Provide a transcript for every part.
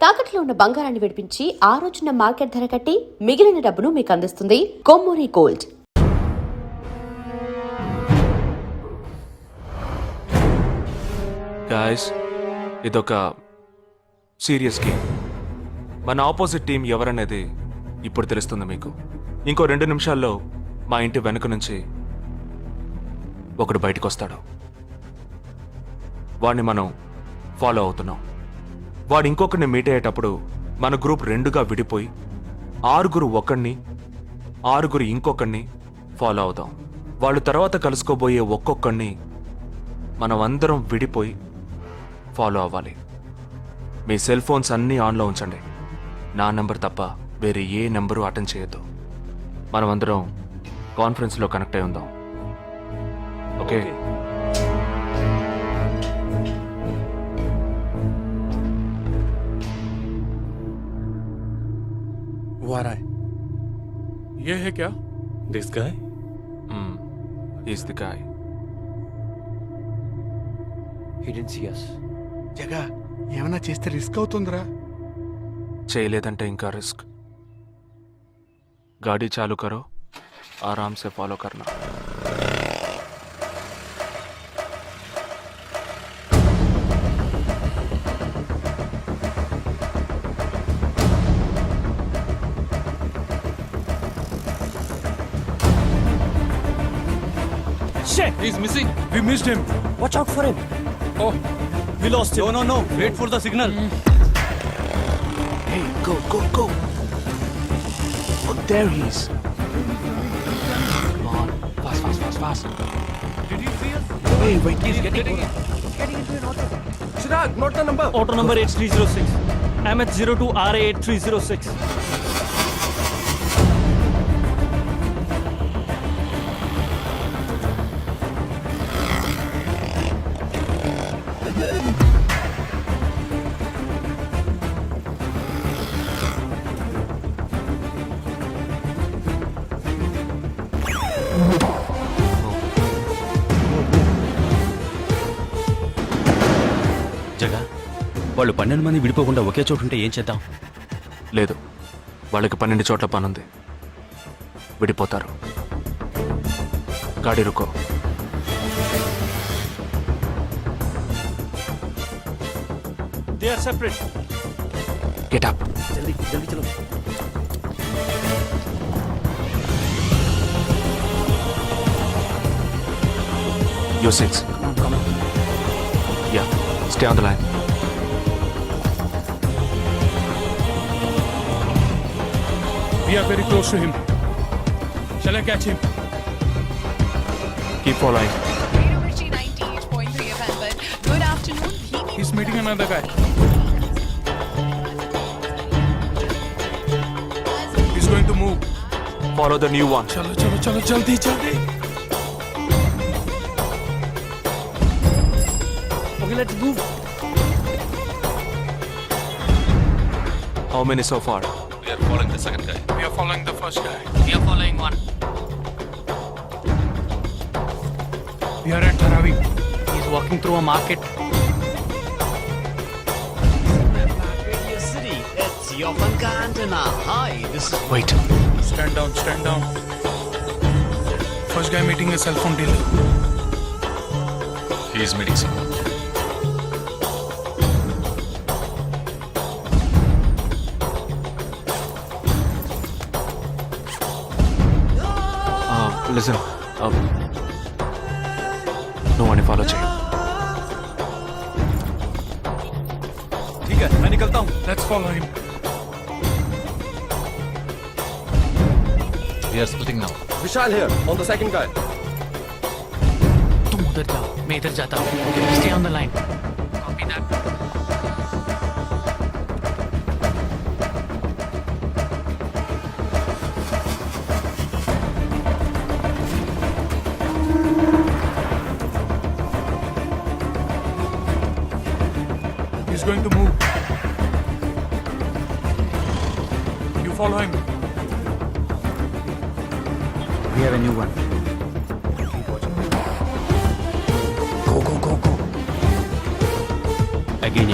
తాకట్లో ఉన్న బంగారాన్ని విడిపించి ఆ రోజున మార్కెట్ ధర కట్టి మిగిలిన డబ్బును మీకు అందిస్తుంది కొమ్మూరి గోల్డ్. గాయ్స్, ఇదొక సీరియస్ గేమ్. మన ఆపోజిట్ టీం ఎవరనేది ఇప్పుడు తెలుస్తుంది మీకు. ఇంకో 2 నిమిషాల్లో మా ఇంటి వెనుక నుంచి ఒకడు బయటకు వస్తాడు. వాడిని మనం ఫాలో అవుతున్నాం. వాడు ఇంకొకరిని మీట్ అయ్యేటప్పుడు మన గ్రూప్ 2గా విడిపోయి 6 ఒకడిని 6 ఇంకొకరిని ఫాలో అవుదాం. వాళ్ళు తర్వాత కలుసుకోబోయే ఒక్కొక్కడిని మనం అందరం విడిపోయి ఫాలో అవ్వాలి. మీ సెల్ ఫోన్స్ అన్నీ ఆన్లో ఉంచండి. నా నెంబర్ తప్ప వేరే ఏ నెంబరు అటెండ్ చేయొద్దు. మనం అందరం కాన్ఫరెన్స్లో కనెక్ట్ అయి ఉందాం. ఓకే? वो आ रहा है. ये है क्या? This guy? He's the guy. He didn't see us. జగా ఏమన్నా చేస్తే రిస్క్ అవుతుందిరా. చేయలేదంటే ఇంకా రిస్క్. गाड़ी चालू करो, आराम से फॉलो करना. Shit! He's missing. We missed him. Watch out for him. Oh, We lost him. No. Wait for the signal. Hey, go. Oh, there he is. Come on, fast. did he see us? Hey, wait. He's getting in. getting into an auto. Chirag, not the number. Auto number 8306. MH02 RA 8306. జగా, వాళ్ళు 12 మంది విడిపోకుండా ఒకే చోటు ఉంటే ఏం చేద్దాం? లేదు, వాళ్ళకి 12 చోట్ల పనుంది. విడిపోతారు. గాడి రుకో. They are separate. Get up. జల్దీ చలో. You 6. Come on. Yeah, stay on the line. We are very close to him. Shall I catch him? Keep following. Radio Mirchi 98.3 FM, but good afternoon. He's meeting another guy. He's going to move. Follow the new one. चलो जल्दी. Okay, let's move. How many so far? We are following the second guy. We are following the first guy. We are following one. We are at Dharavi. He's walking through a market. City. It's your Funka antenna. Hi, this is Wait. Stand down. First guy meeting a cell phone dealer. He is meeting someone. Listen. No one follow check. ठीक है, मैं निकलता हूँ. Let's follow him. We are splitting now. Vishal here, on the second guy. तुम उधर जाओ, मैं इधर जाता हूँ. Stay on the line. Copy that. He's going to move. You follow him. We have a new one. Go. Again,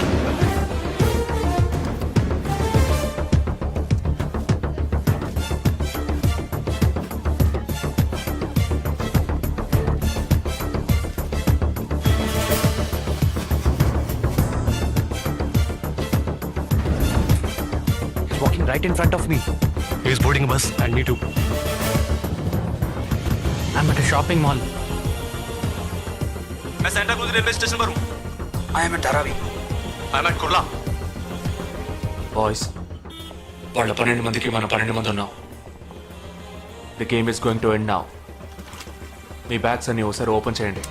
walking right in front of me. He's boarding a bus and me too. I'm at a shopping mall. मैं Santa cruise railway station पर हूँ. I am at Dharavi. I'm at Kurla. Boys వాళ్ళ 12 మందికి మనం 12 మంది ఉన్నాం. The game is going to end now. Me bags అన్ని ఒకసారి ఓపెన్ చేయండి.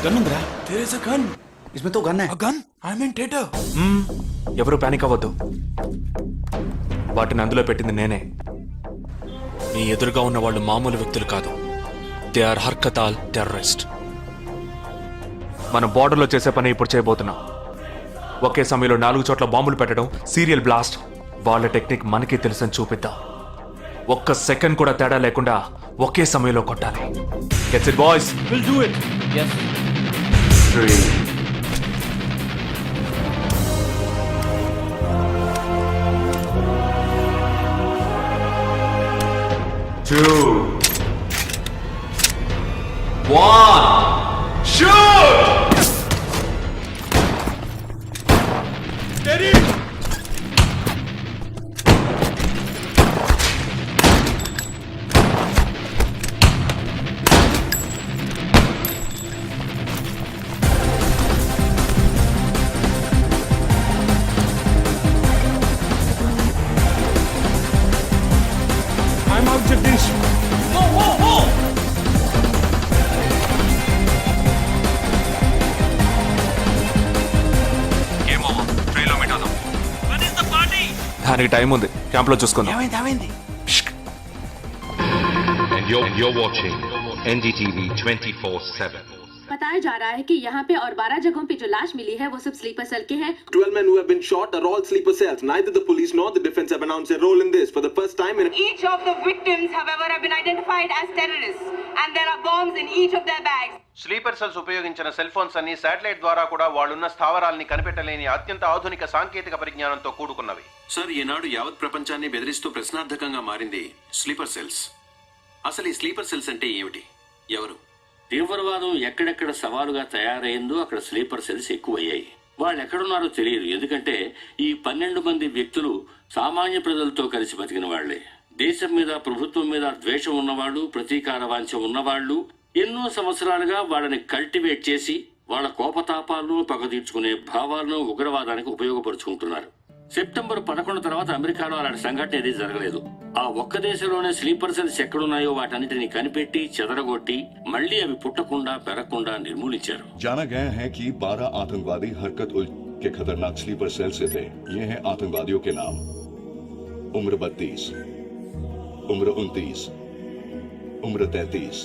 गन ఉందిరా? There is a gun. इसमें तो गन है. A gun? I'm in theater. ఎవరు పానిక్ అవ్వద్దు. వాటిని అందులో పెట్టింది నేనే. మీ ఎదురుగా ఉన్న వాళ్ళు మామూలు వ్యక్తులు కాదు. They are Harkatul terrorist. మన బార్డర్లో చేసే పని ఇప్పుడు చేయబోతున్నాం. ఒకే సమయంలో 4 చోట్ల బాంబులు పెట్టడం, సీరియల్ బ్లాస్ట్. వాళ్ళ టెక్నిక్ మనకి తెలుసని చూపిద్దాం. ఒక్క సెకండ్ కూడా తేడా లేకుండా ఒకే సమయంలో కొట్టాలి. Gets it boys? We'll do it. Yes. 3 2 1 shoot! Steady. I'm out, Jagdish. Game over. Train లో పెట్టాను. దానికి టైం ఉంది. క్యాంప్లో చూసుకుందాం. And you're watching NDTV 24/7. बताया जा रहा है कि यहाँ पे और 12 जगहों पे जो लाश मिली है वो सब स्लीपर सेल के हैं. 12 men who have been shot are all sleeper cells. Neither the police nor the defense have announced their role in this. For the first time in Each of the victims, however, have been identified as terrorists, and there are bombs in each of their bags. Sleeper cells ఉపయోగించిన cell phones అన్ని satellite ద్వారా కూడా వాళ్ళున్న స్థావరాల్ని కనిపెట్టలేని అత్యంత ఆధునిక సాంకేతిక పరిజ్ఞానంతో కూడుకున్నవి. Sir, ఈనాడు యావత్ ప్రపంచాన్ని బెదిరిస్తూ ప్రశ్నార్థకంగా మారింది స్లీపర్ సెల్స్. అసలు ఈ స్లీపర్ సెల్స్ అంటే ఏమిటి? ఎవరు? తీవ్రవాదం ఎక్కడెక్కడ సవాలుగా తయారైందో అక్కడ స్లీపర్ సెల్స్ ఎక్కువయ్యాయి. వాళ్ళు ఎక్కడున్నారో తెలియదు. ఎందుకంటే ఈ 12 మంది వ్యక్తులు సామాన్య ప్రజలతో కలిసి బతికిన వాళ్లే. దేశం మీద, ప్రభుత్వం మీద ద్వేషం ఉన్నవాళ్ళు, ప్రతీకార వాంఛ ఉన్నవాళ్లు ఎన్నో సంవత్సరాలుగా వాళ్ళని కల్టివేట్ చేసి వాళ్ళ కోపతాపాలను, పగ తీర్చుకునే భావాలను ఉగ్రవాదానికి ఉపయోగపరుచుకుంటున్నారు. సెప్టెంబర్ 11 తర్వాత అమెరికాలో అలాంటి సంఘటన ఏది జరగలేదు. ఆ ఒక్క దేశంలోనే స్లీపర్ సెల్స్ ఎక్కడున్నాయో వాటన్నిటిని కనిపెట్టి చెదరగొట్టి మళ్లీ అవి పుట్టకుండా పెరగకుండా నిర్మూలించారు. जाना गया है कि 12 आतंकवादी हरकत उल के खतरनाक स्लीपर सेल से थे. ये हैं आतंकवादियों के नाम: उम्र 32, उम्र 29, उम्र 33,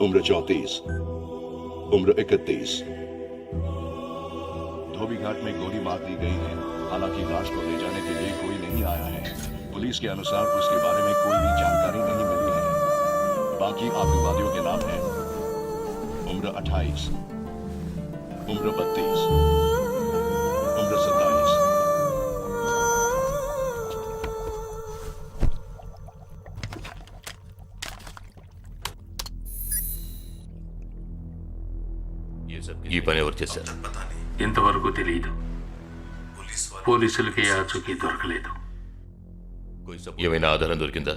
उम्र 34, उम्र 31. धोबी घाट में गोली मार दी गई है. हालांकि लाश को ले जाने के लिए कोई नहीं आया है. पुलिस के अनुसार उसके बारे में कोई भी जानकारी नहीं मिली है. बाकी आतंकवादियों के नाम हैं: उम्र 28, उम्र 32, उम्र 27. ఈ పని ఎవరు చేశారు? ఇంతవరకు తెలియదు. పోలీసులకి ఆచూకీ దొరకలేదు. ఏమైనా ఆధారం దొరికిందా?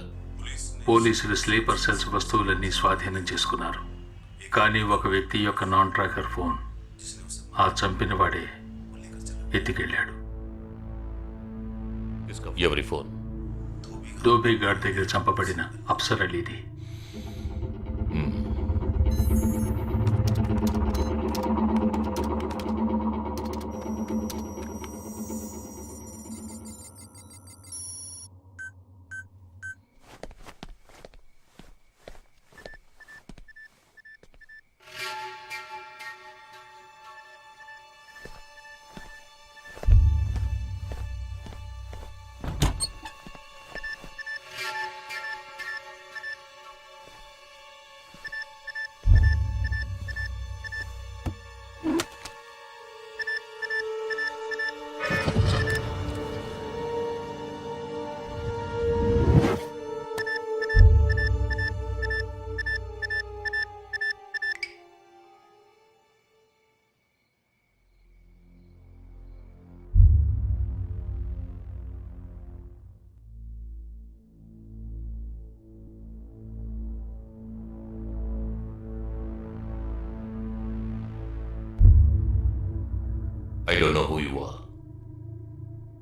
పోలీసులు స్లీపర్ సెల్స్ వస్తువులన్నీ స్వాధీనం చేసుకున్నారు. కానీ ఒక వ్యక్తి యొక్క నాన్ ట్రాకర్ ఫోన్ ఆ చంపిన వాడే ఎత్తుకెళ్ళాడు. ఎవరి ఫోన్? ధోబీ ఘాట్ దగ్గర చంపబడిన Afsar అలీది.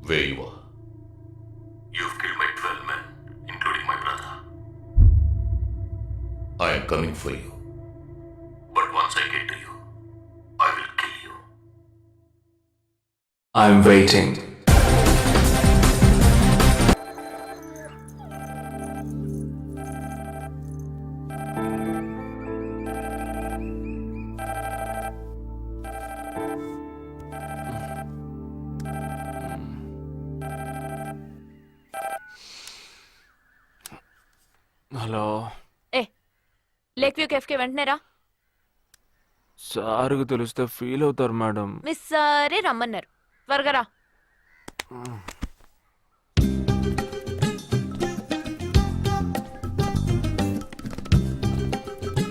Where you are. You've killed my 12 men, including my brother. I am coming for you. But once I get to you, I will kill you. I'm waiting. Hello lake view కెఫ్కి వెంటనే రా. సార్కి తెలిస్తే feel అవుతారు madam. Miss సరే రమ్మన్నారు, త్వరగా రా.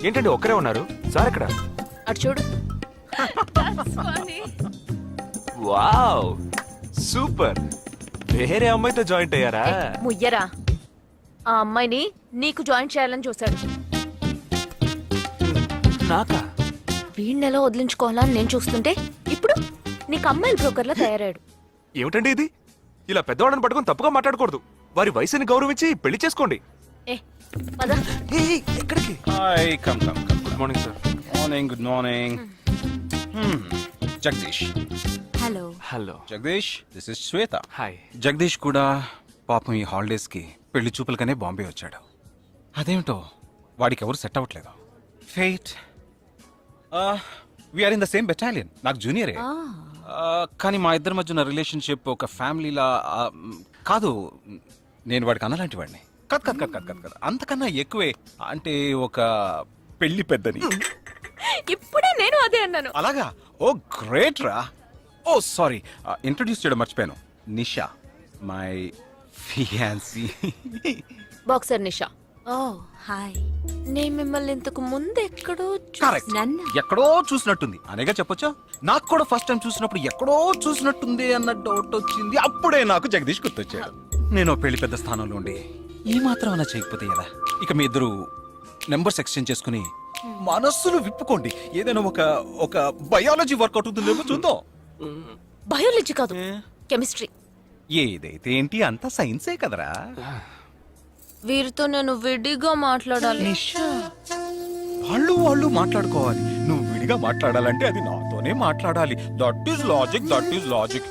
ఏంటండి ఒక్కరే ఉన్నారు? సార్ ఎక్కడ? అటు చూడు. Wow super. వేరే అమ్మాయితో జాయింట్ అయ్యారా? ముయ్యరా, ఆ అమ్మాయిని నీకు జాయిన్ చేయాలని చూశాడు. నాకా? వీడిని ఎలా వదిలించుకోవాలని నేను చూస్తుంటే ఇప్పుడు నీకు అమ్మాయిల బ్రోకర్లా తయారాడు. ఏమిటండి ఇది? ఇలా పెద్దవాళ్ళని పట్టుకొని తప్పుగా మాట్లాడకూడదు. వారి వయసుని గౌరవించి పెళ్లి చేసుకోండి. ఏ పద. ఎక్కడికి? Hi, come come come. Good morning sir. Morning, good morning. Jagadish. Hello. Hello Jagadish, this is Shweta. Hi. Jagadish కూడా పాపం ఈ హాలిడేస్కి పెళ్లి చూపులకనే బాంబే వచ్చాడు. అదేమిటో వాడికి ఎవరు సెట్ అవ్వట్లేదు. Fight. We are in the same battalion. నాకు జూనియరే. కానీ మా ఇద్దరి మధ్య ఉన్న రిలేషన్షిప్ ఒక ఫ్యామిలీలా కాదు. నేను వాడికి అన్నలాంటి వాడిని కాదు కాదు కాదు కాదు కాదు అంతకన్నా ఎక్కువే. అంటే ఒక పెళ్లి పెద్దని. ఇప్పుడే నేను అదే అన్నాను. అలాగా? ఓ గ్రేట్ రా. ఓ సారీ, ఇంట్రొడ్యూస్ చేయడం మర్చిపోయాను. Nisha, my fiancee. Boxer Nisha. Oh hi. నేను మిమ్మల్ని ఇంతకు ముందు ఎక్కడో ఎక్కడో చూసినట్టుంది అనేగా చెప్పొచ్చా? నాకు కూడా ఫస్ట్ టైం చూసినప్పుడు ఎక్కడో చూసినట్టుంది అన్న డౌట్ వచ్చింది. అప్పుడే నాకు జగదీష్ గుర్తొచ్చాడు. నేను పెళ్లి పెద్ద స్థానంలో ఉండి ఈ మాత్రం అలా చేయకపోతే ఎలా? ఇక మీ ఇద్దరు నెంబర్స్ ఎక్స్చేంజ్ చేసుకుని మనస్సులు విప్పుకోండి. ఏదైనా ఒక బయాలజీ వర్కౌట్ అవుతుందేమో చూద్దాం. బయాలజీ కాదు, కెమిస్ట్రీ. ఏదైతే ఏంటి, అంతా సైన్సే కదరా. వీరితో నేను విడిగా మాట్లాడాలి. వాళ్ళు మాట్లాడుకోవాలి. నువ్వు విడిగా మాట్లాడాలంటే అది నాతోనే మాట్లాడాలి. That is logic, that is logic.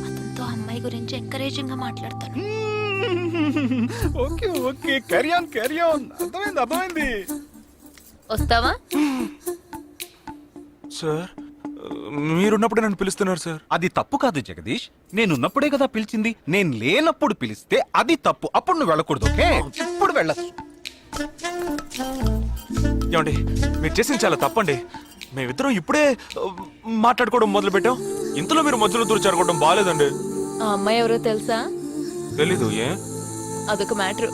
అతనితో అమ్మాయి గురించి ఎంకరేజింగ్ గా మాట్లాడతాను. Okay okay, carry on carry on. అర్థమైంది. వస్తావా? సార్ మీరున్నప్పుడే నన్ను పిలుస్తున్నారు సార్. అది తప్పు కాదు జగదీష్. నేనున్నప్పుడే కదా పిలిచింది. నేను లేనప్పుడు పిలిస్తే అది తప్పు. అప్పుడు నువ్వు వెళ్ళకూడదు. ఓకే, ఇప్పుడు వెళ్ళచ్చు. ఏమండి, మీరు చేసింది చాలా తప్పండి. మేమిద్దరం ఇప్పుడే మాట్లాడుకోవడం మొదలు పెట్టాం. ఇంతలో మీరు మధ్యలో దూరం బాగాలేదండి. ఆ అమ్మాయి ఎవరో తెలుసా? తెలీదు. ఏ? అదొక మ్యాటర్.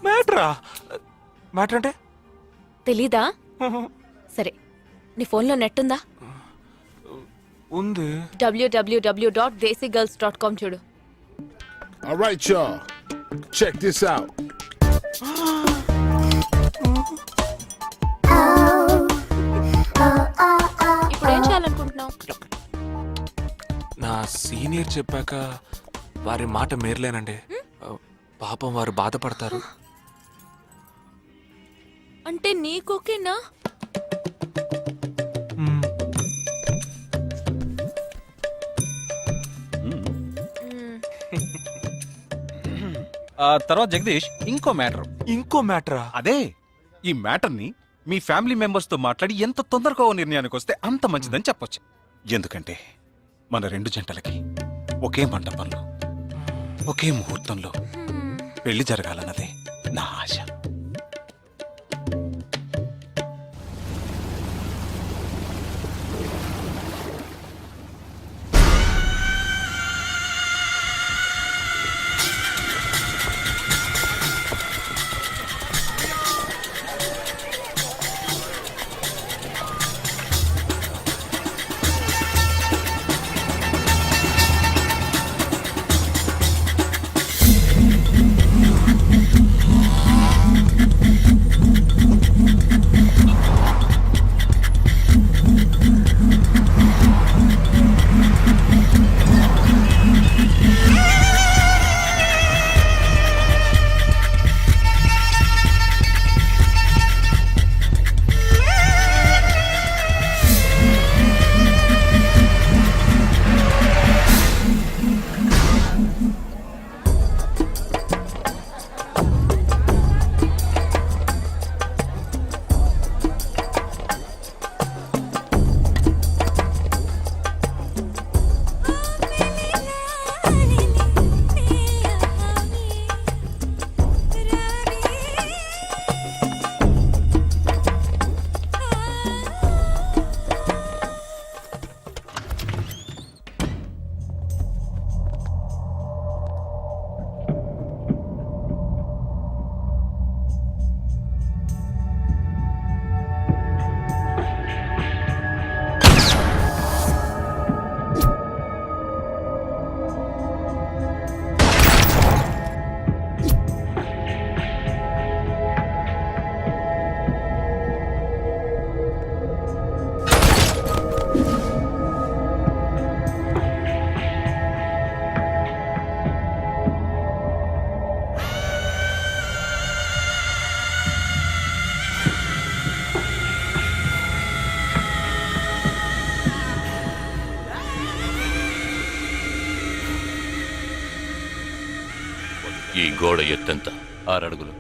మ్యాటరా? మ్యాటర్ అంటే తెలీదా? సరే, నీ ఫోన్లో నెట్ ఉందా? ఉంది. www.desigirls.com చూడు. All right, y'all. Check this out. ఇప్పుడు ఏం చేయాలనుకుంటున్నావు? నా సీనియర్ చెప్పాక వారి మాట మేరలేనండి. పాపం వారు బాధపడతారు. అంటే నీకోకేనా? తర్వాత జగదీష్, ఇంకో మ్యాటరా? అదే, ఈ మ్యాటర్ ని మీ ఫ్యామిలీ మెంబర్స్ తో మాట్లాడి ఎంత తొందరగా ఓ నిర్ణయానికి వస్తే అంత మంచిదని చెప్పొచ్చు. ఎందుకంటే మన రెండు జంటలకి ఒకే మండపంలో ఒకే ముహూర్తంలో పెళ్లి జరగాలన్నదే నా ఆశ. ఈ గోడ ఎత్తెంత? 6 అడుగులు.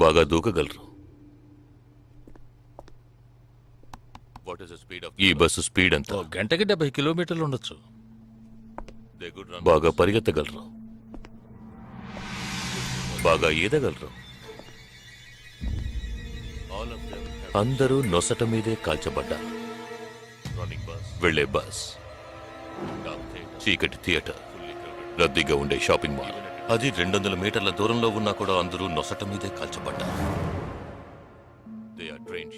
బాగా దూకగలరు. ఈ బస్సు స్పీడ్ ఎంత? గంటకి 70 కిలోమీటర్లు ఉండొచ్చు. బాగా పరిగెత్తగలరు. బాగా ఈదగలరు. అందరూ నొసట మీదే కాల్చబడ్డారు. వెళ్లే బస్, చీకటి థియేటర్, రద్దీగా ఉండే షాపింగ్ మాల్, అది 200 మీటర్ల దూరంలో ఉన్నా కూడా అందరూ నొసట మీదే కాల్చబడ్డారు.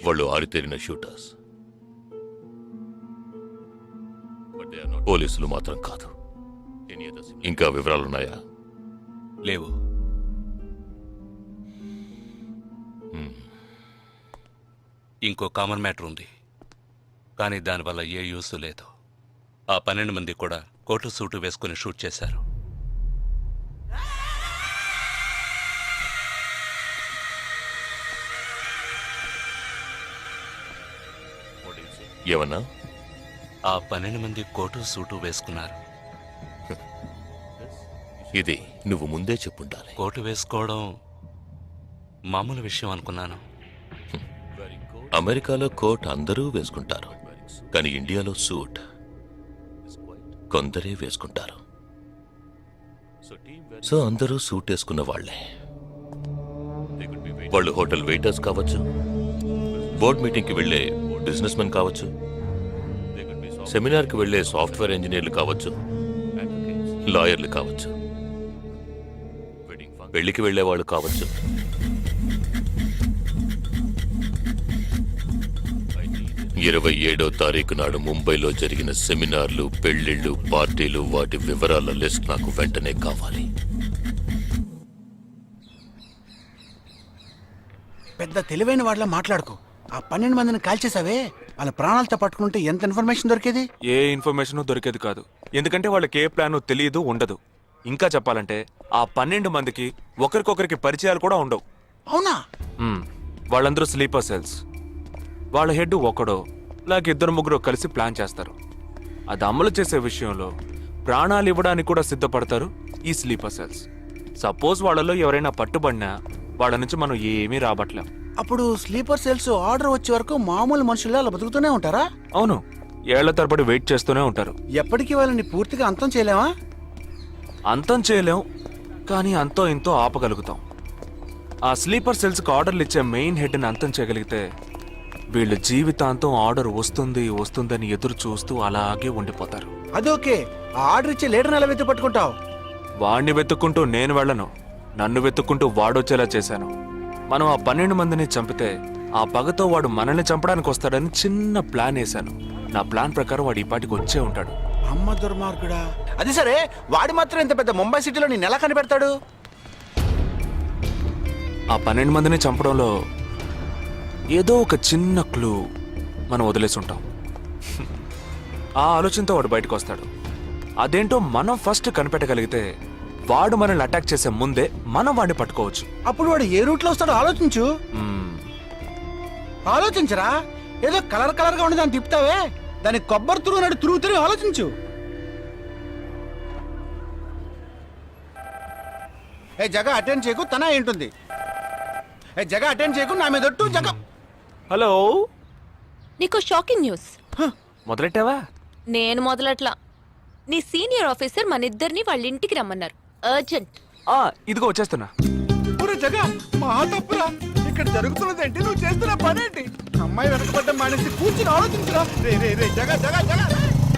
వాళ్ళు ఆరితేరిన షూటర్స్. పోలీసులు మాత్రం కాదు. ఇంకా వివరాలున్నాయా? లేవు. ఇంకో కామన్ మ్యాటర్ ఉంది, కానీ దానివల్ల ఏ యూస్ లేదు. ఆ 12 మంది కూడా కోటు సూటు వేసుకుని షూట్ చేశారు. ఏమన్నా? ఆ 12 మంది కోటు సూటు వేసుకున్నారు. ఇది నువ్వు ముందే చెప్పుండాలి. కోటు వేసుకోవడం మామూలు విషయం అనుకున్నాను. అమెరికాలో కోట్ అందరూ వేసుకుంటారు, కానీ ఇండియాలో సూట్ కొందరే వేసుకుంటారు. సో అందరూ సూట్ వేసుకున్న వాళ్లే. వాళ్ళు హోటల్ వెయిటర్స్ కావచ్చు, బోర్డ్ మీటింగ్కి వెళ్లే బిజినెస్ మెన్ కావచ్చు, సెమినార్కి వెళ్లే సాఫ్ట్వేర్ ఇంజనీర్లు కావచ్చు, లాయర్లు కావచ్చు, పెళ్లికి వెళ్లేవాళ్ళు కావచ్చు. 27వ తారీఖు నాడు ముంబైలో జరిగిన సెమినార్లు, పెళ్లిళ్లు, పార్టీలు, వాటి వివరాల లిస్ట్ నాకు వెంటనే కావాలి. పెద్ద తెలివైన వాళ్ళ మాట్లాడుకో. ఆ 12 మందిని కాల్చేసావే, వాళ్ళ ప్రాణాలతో పట్టుకుంటే ఎంత ఇన్ఫర్మేషన్ దొరికేది? ఏ ఇన్ఫర్మేషన్ దొరికేది కాదు. ఎందుకంటే వాళ్ళకి ఏ ప్లాను తెలియదు, ఉండదు. ఇంకా చెప్పాలంటే ఆ 12 మందికి ఒకరికొకరికి పరిచయాలు కూడా ఉండవు. అవునా? వాళ్ళందరూ స్లీపర్ సెల్స్. వాళ్ళ హెడ్ ఒకడో లేక 2-3 కలిసి ప్లాన్ చేస్తారు. అది అమలు చేసే విషయంలో ప్రాణాలు ఇవ్వడానికి కూడా సిద్ధపడతారు ఈ స్లీపర్ సెల్స్. సపోజ్ వాళ్ళలో ఎవరైనా పట్టుబడినా వాళ్ళ నుంచి మనం ఏమీ రాబట్టలేం. అప్పుడు స్లీపర్ సెల్స్ ఆర్డర్ వచ్చే వరకు మామూలు మనుషుల్లో అలా బతుకుతూనే ఉంటారా? అవును, ఏళ్ల తరబడి వెయిట్ చేస్తూనే ఉంటారు. ఎప్పటికీ వాళ్ళని పూర్తిగా అంతం చేయలేమా? అంతం చేయలేం, కానీ అంతో ఇంతో ఆపగలుగుతాం. ఆ స్లీపర్ సెల్స్కి ఆర్డర్లు ఇచ్చే మెయిన్ హెడ్ని అంతం చేయగలిగితే వీళ్ళు జీవితాంతం ఆర్డర్ వస్తుందని ఎదురు చూస్తూ అలాగే ఉండిపోతారు. అదోకే. ఆ ఆర్డర్ ఇచ్చే లీడర్ని ఎలా వెతు పట్టుకుంటావు? వాడిని వెతుక్కుంటూ నేను వెళ్ళను, నన్ను వెతుక్కుంటూ వాడొచ్చేలా చేశాను. మనం ఆ 12 మందిని చంపితే ఆ పగతో వాడు మనల్ని చంపడానికి వస్తాడని చిన్న ప్లాన్ వేశాను. నా ప్లాన్ ప్రకారం వాడు ఈ పాటికి వచ్చే ఉంటాడు. అమ్మ దుర్మార్గుడా. అది సరే, వాడు మాత్రం ఇంత పెద్ద ముంబై సిటీలో నేను ఎలా కనిపెడతాడు? ఆ 12 మందిని చంపడంలో ఏదో ఒక చిన్న క్లూ మనం వదిలేసి ఉంటాం. ఆ ఆలోచనతో వాడు బయటకు వస్తాడు. అదేంటో మనం ఫస్ట్ కనిపెట్టగలిగితే వాడు మనల్ని అటాక్ చేసే ముందే మనం వాడిని పట్టుకోవచ్చు. అప్పుడు వాడు ఏ రూట్లో వస్తాడో ఆలోచించు. ఆలోచించరా? ఏదో కలర్ గా ఉండి దాన్ని తిప్పుతావే, దాన్ని కొబ్బరి తురుగు తిరుగుతూనే ఆలోచించు. ఏ జగ అటెండ్ చేయకు, తన ఏంటుంది? ఏ జగ అటెండ్ చేయకు, నా మీద ఒట్టు. జగ హలో, నీకు షాకింగ్ న్యూస్. మొదలెట్టావా? నేను మొదలట్లా. నీ సీనియర్ ఆఫీసర్ మన ఇద్దరిని వాళ్ళ ఇంటికి రమ్మన్నారు. అర్జెంట్. ఇదిగో వచ్చేస్తున్నా. జగ మా తప్పురా. ఇక్కడ జరుగుతున్నదేంటి? నువ్వు చేస్తున్న పనేంటి? అమ్మాయి వెనకబడ్డం మానేసి కూర్చుని ఆలోచించరా. రే రే రే జగ జగ జగ